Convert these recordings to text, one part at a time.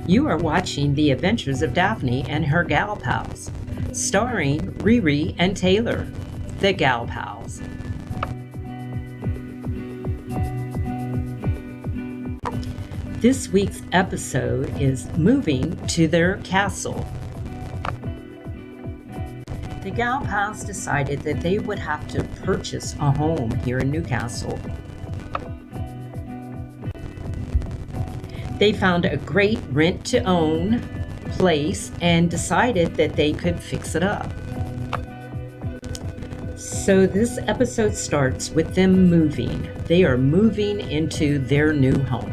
You are watching The Adventures of Daphne and Her Gal Pals, starring RiRi and Taylor, the Gal Pals. This week's episode is moving to their castle. The Gal Pals decided that they would have to purchase a home here in Newcastle. They found a great rent-to-own place and decided that they could fix it up. So this episode starts with them moving. They are moving into their new home.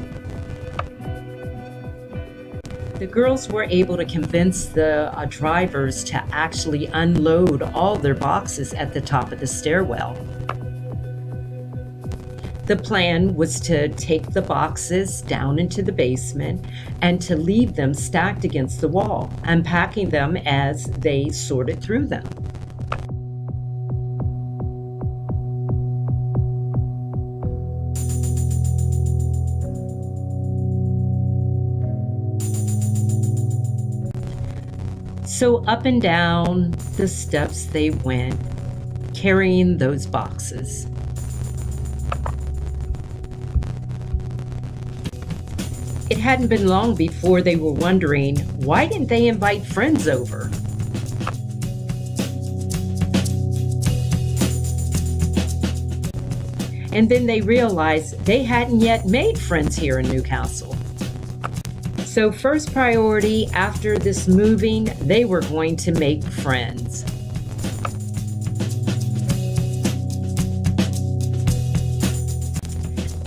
The girls were able to convince the drivers to actually unload all their boxes at the top of the stairwell. The plan was to take the boxes down into the basement and to leave them stacked against the wall, unpacking them as they sorted through them. So up and down the steps they went, carrying those boxes. It hadn't been long before they were wondering, why didn't they invite friends over? And then they realized they hadn't yet made friends here in Newcastle. So first priority after this moving, they were going to make friends.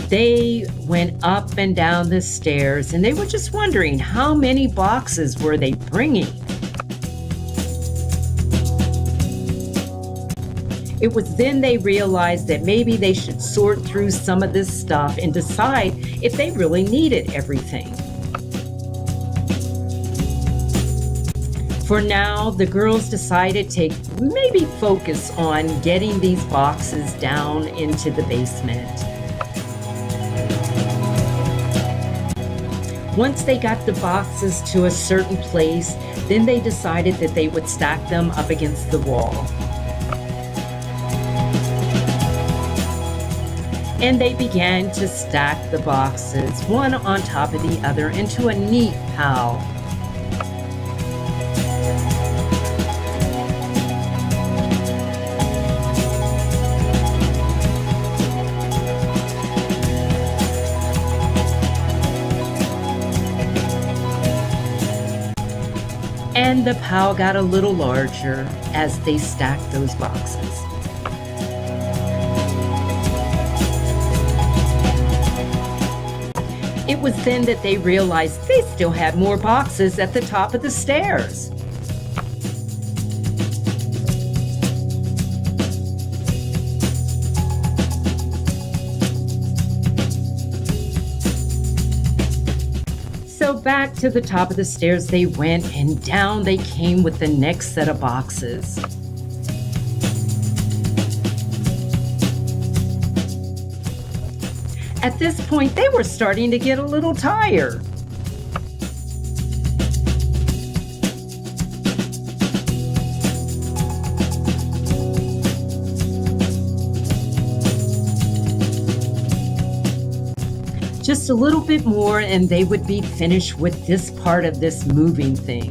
They went up and down the stairs and they were just wondering how many boxes were they bringing. It was then they realized that maybe they should sort through some of this stuff and decide if they really needed everything. For now, the girls decided to maybe focus on getting these boxes down into the basement. Once they got the boxes to a certain place, then they decided that they would stack them up against the wall. And they began to stack the boxes, one on top of the other, into a neat pile. And the pile got a little larger as they stacked those boxes. It was then that they realized they still had more boxes at the top of the stairs. So back to the top of the stairs they went, and down they came with the next set of boxes. At this point, they were starting to get a little tired. Just a little bit more and they would be finished with this part of this moving thing.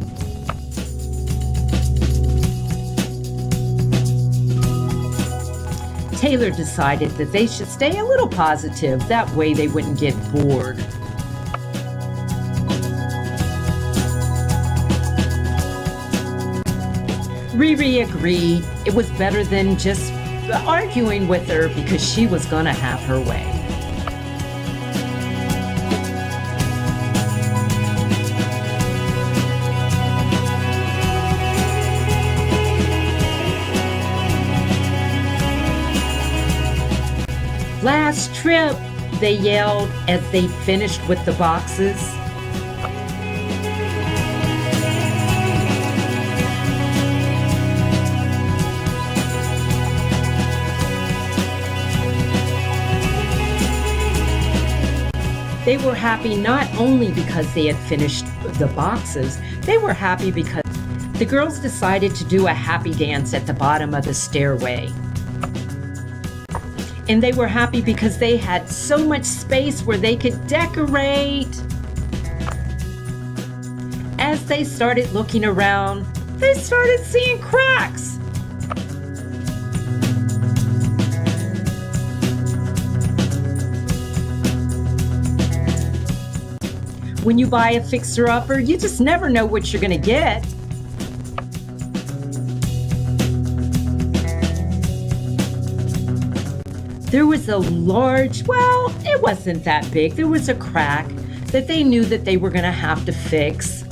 Taylor decided that they should stay a little positive, that way they wouldn't get bored. RiRi agreed it was better than just arguing with her because she was gonna have her way. Last trip, they yelled as they finished with the boxes. They were happy not only because they had finished the boxes, they were happy because the girls decided to do a happy dance at the bottom of the stairway. And they were happy because they had so much space where they could decorate. As they started looking around, they started seeing cracks. When you buy a fixer-upper, you just never know what you're gonna get. There was a large, well, it wasn't that big. There was a crack that they knew that they were gonna have to fix.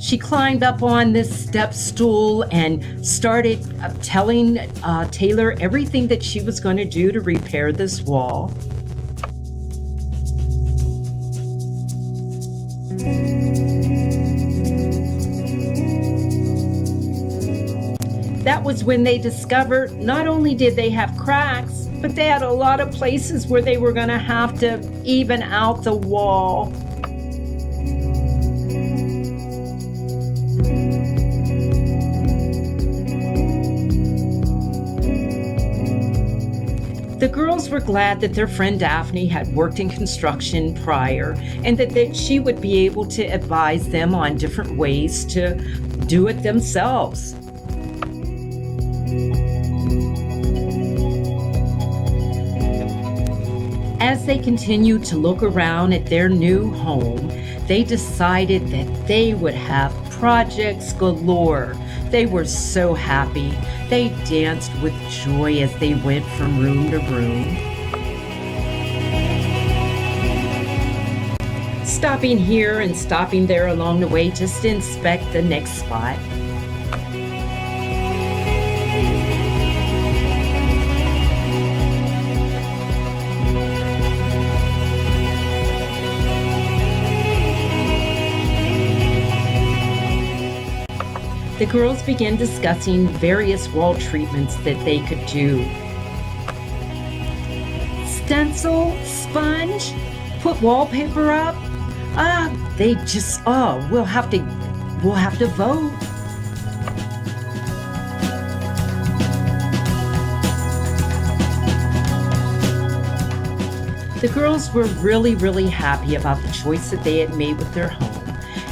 She climbed up on this step stool and started telling Taylor everything that she was going to do to repair this wall. That was when they discovered not only did they have cracks, but they had a lot of places where they were going to have to even out the wall. The girls were glad that their friend Daphne had worked in construction prior and that she would be able to advise them on different ways to do it themselves. As they continued to look around at their new home, they decided that they would have projects galore. They were so happy. They danced with joy as they went from room to room. Stopping here and stopping there along the way just to inspect the next spot. The girls began discussing various wall treatments that they could do. Stencil, sponge, put wallpaper up. We'll have to vote. The girls were really, really happy about the choice that they had made with their home.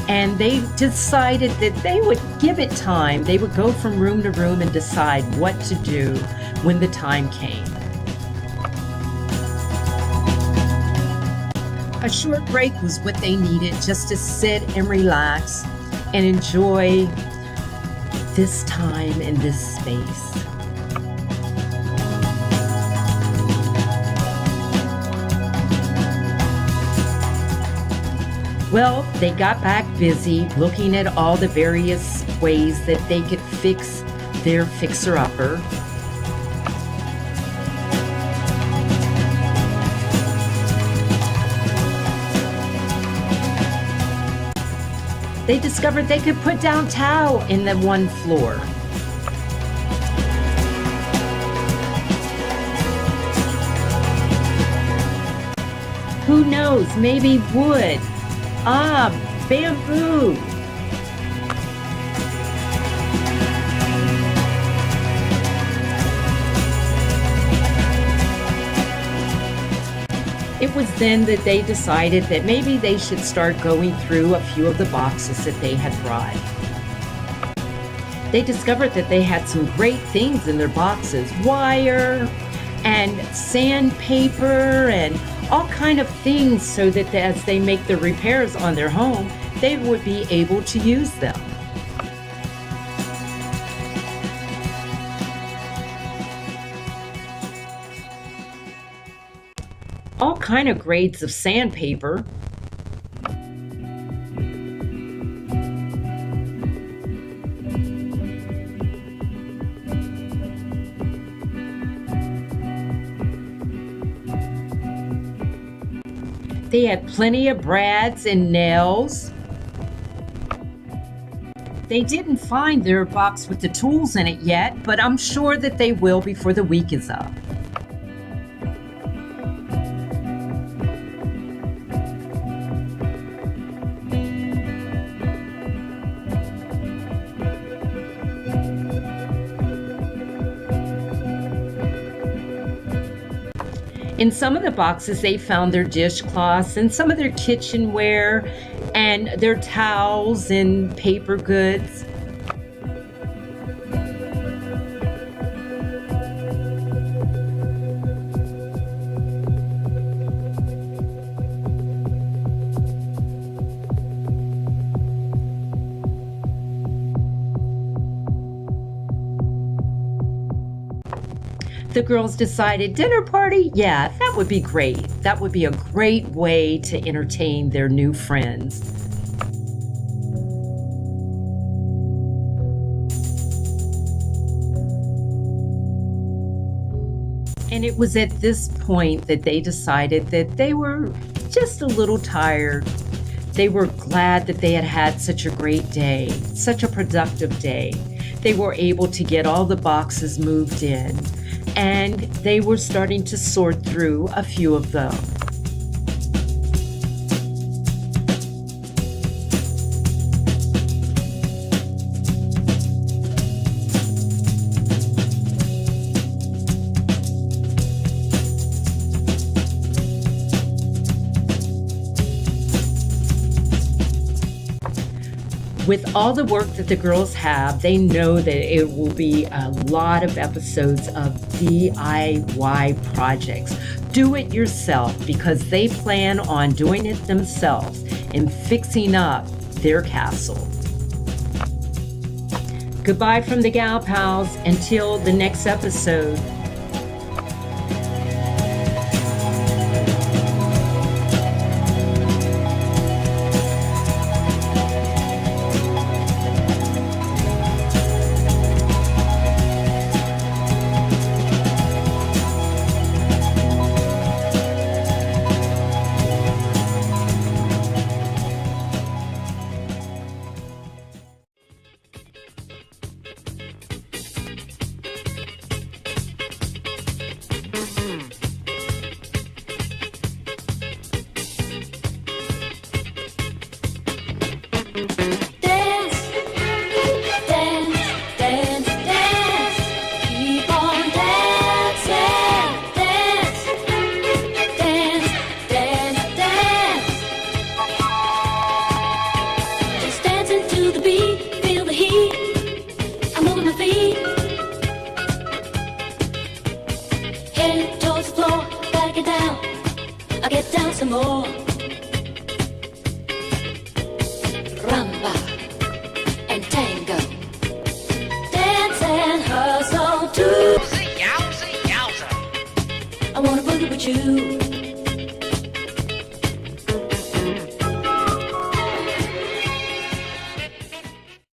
And they decided that they would give it time. They would go from room to room and decide what to do when the time came. A short break was what they needed just to sit and relax and enjoy this time in this space. Well, they got back busy looking at all the various ways that they could fix their fixer-upper. They discovered they could put down towel in the one floor. Who knows, maybe wood. Bamboo. It was then that they decided that maybe they should start going through a few of the boxes that they had brought. They discovered that they had some great things in their boxes, wire and sandpaper and all kind of things, so that as they make the repairs on their home, they would be able to use them. All kind of grades of sandpaper. They had plenty of brads and nails. They didn't find their box with the tools in it yet, but I'm sure that they will before the week is up. In some of the boxes, they found their dishcloths and some of their kitchenware and their towels and paper goods. The girls decided dinner party, yeah, that would be great. That would be a great way to entertain their new friends. And it was at this point that they decided that they were just a little tired. They were glad that they had had such a great day, such a productive day. They were able to get all the boxes moved in, and they were starting to sort through a few of them. With all the work that the girls have, they know that it will be a lot of episodes of DIY projects. Do it yourself, because they plan on doing it themselves and fixing up their castle. Goodbye from the Gal Pals until the next episode. I'll get down some more. Rumba and tango, dance and hustle too. I wanna boogie with you.